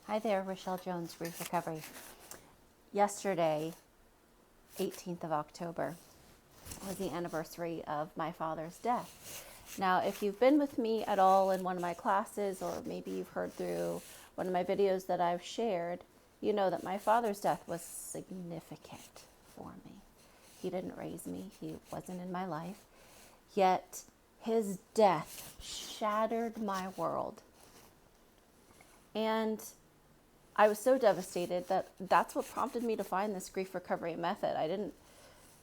Hi there, Rachelle Jones, Grief Recovery. Yesterday, 18th of October, was the anniversary of my father's death. Now, if you've been with me at all in one of my classes, or maybe you've heard through one of my videos that I've shared, you know that my father's death was significant for me. He didn't raise me. He wasn't in my life. Yet, his death shattered my world. And I was so devastated that that's what prompted me to find this grief recovery method. I didn't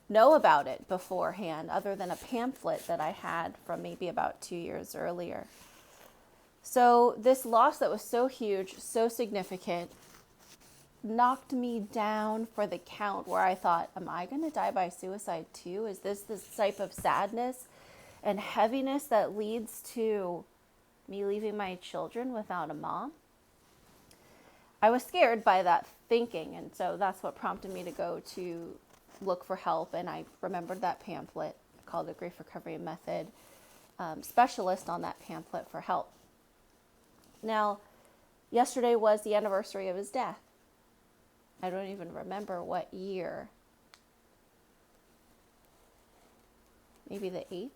know about it beforehand, other than a pamphlet that I had from maybe about 2 years earlier. So this loss that was so huge, so significant, knocked me down for the count, where I thought, am I going to die by suicide too? Is this type of sadness and heaviness that leads to me leaving my children without a mom? I was scared by that thinking, and so that's what prompted me to go to look for help. And I remembered that pamphlet called the Grief Recovery Method, specialist on that pamphlet for help. Now, yesterday was the anniversary of his death. I don't even remember what year. Maybe the 8th.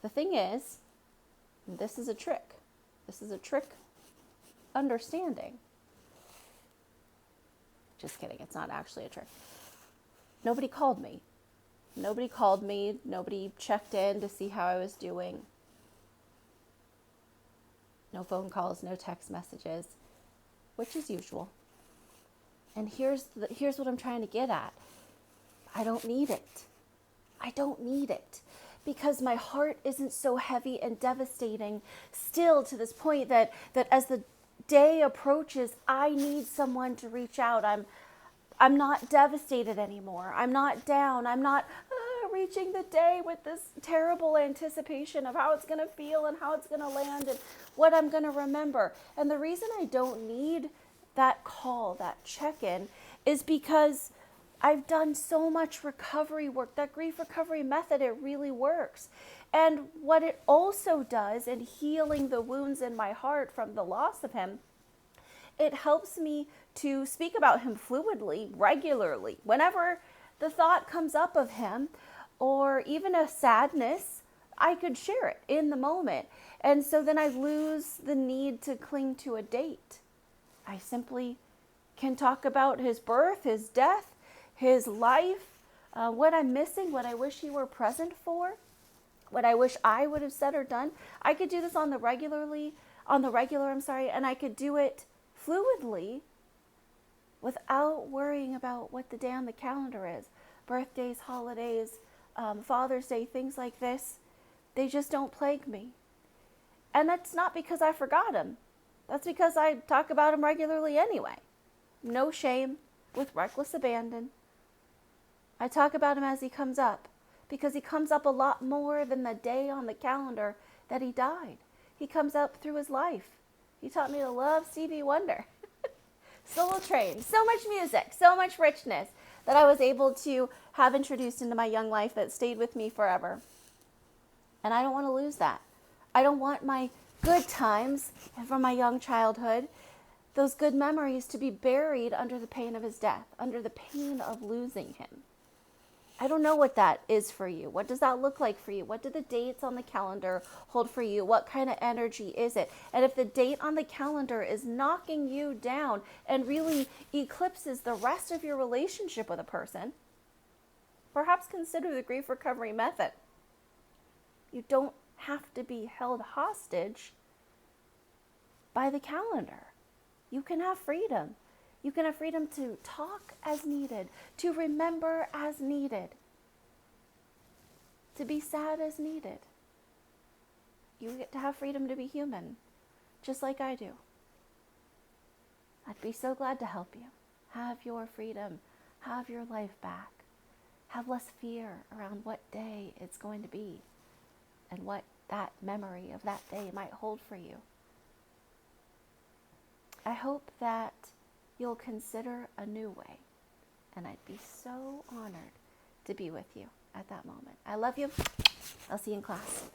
The thing is, this is a trick. This is a trick understanding. Just kidding, it's not actually a trick. Nobody called me. Nobody checked in to see how I was doing. No phone calls, no text messages, which is usual. And here's what I'm trying to get at. I don't need it. I don't need it. Because my heart isn't so heavy and devastating still to this point that as the day approaches, I need someone to reach out. I'm not devastated anymore. I'm not down. I'm not reaching the day with this terrible anticipation of how it's going to feel and how it's going to land and what I'm going to remember. And the reason I don't need that call, that check-in, is because I've done so much recovery work. That grief recovery method, it really works. And what it also does in healing the wounds in my heart from the loss of him, it helps me to speak about him fluidly, regularly. Whenever the thought comes up of him, or even a sadness, I could share it in the moment. And so then I lose the need to cling to a date. I simply can talk about his birth, his death, his life, what I'm missing, what I wish he were present for, what I wish I would have said or done. I could do this on the regular, and I could do it fluidly without worrying about what the day on the calendar is. Birthdays, holidays, Father's Day, things like this, they just don't plague me. And that's not because I forgot him. That's because I talk about him regularly anyway. No shame, with reckless abandon. I talk about him as he comes up, because he comes up a lot more than the day on the calendar that he died. He comes up through his life. He taught me to love Stevie Wonder. Soul Train, so much music, so much richness that I was able to have introduced into my young life that stayed with me forever. And I don't want to lose that. I don't want my good times from my young childhood, those good memories, to be buried under the pain of his death, under the pain of losing him. I don't know what that is for you. What does that look like for you? What do the dates on the calendar hold for you? What kind of energy is it? And if the date on the calendar is knocking you down and really eclipses the rest of your relationship with a person, perhaps consider the grief recovery method. You don't have to be held hostage by the calendar. You can have freedom. You can have freedom to talk as needed, to remember as needed, to be sad as needed. You get to have freedom to be human, just like I do. I'd be so glad to help you. Have your freedom. Have your life back. Have less fear around what day it's going to be and what that memory of that day might hold for you. I hope that you'll consider a new way, and I'd be so honored to be with you at that moment. I love you. I'll see you in class.